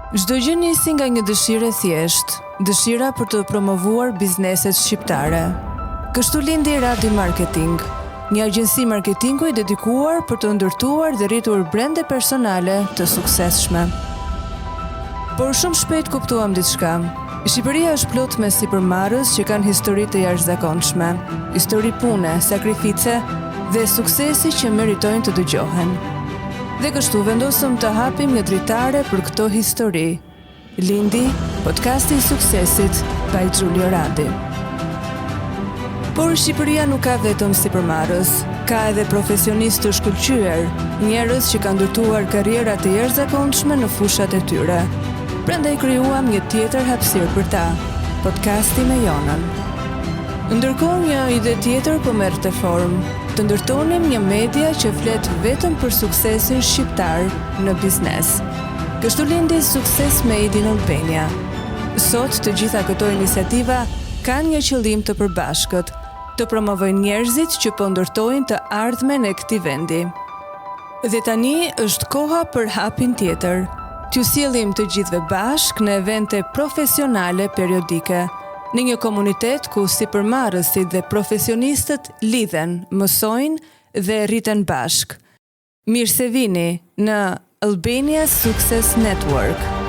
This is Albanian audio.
Çdo gjë nisi nga një dëshirë e thjeshtë, dëshira për të promovuar bizneset shqiptare. Kështu lindi Radi Marketing, një agjenci marketingu i dedikuar për të ndërtuar dhe rritur brende personale të suksesshme. Por shumë shpejt kuptuam diçka. Shqipëria është plot me sipërmarrës që kanë histori të jashtëzakonshme, histori pune, sakrifice dhe suksesi që meritojnë të dëgjohen. Dhe kështu vendosëm të hapim një dritare për këto histori. Lindi podcasti i suksesit by Giulio Radi. Por Shqipëria nuk ka vetëm sipërmarrës, ka edhe profesionistë të shkëlqyer, njerëz që kanë ndërtuar karriera të jashtëzakonshme në fushat e tyre. Prandaj krijuam një tjetër hapësirë për ta, podcasti me Jonën. Ndërkohë një ide tjetër po merrte formë, të ndërtonim një media që flet vetëm për suksesin shqiptar në biznes. Kështu lindi Success Made in Albania. Sot të gjitha këto iniciativa kanë një qëllim të përbashkët, të promovojnë njerëzit që po ndërtojnë të ardhmen e këtij vendi. Dhe tani është koha për hapin tjetër. T'ju sjellim të gjithëve bashk në evente profesionale periodike, në një komunitet ku sipërmarrësit dhe profesionistët lidhen, mësojnë dhe rriten bashk. Mirë se vini në Albania Success Network.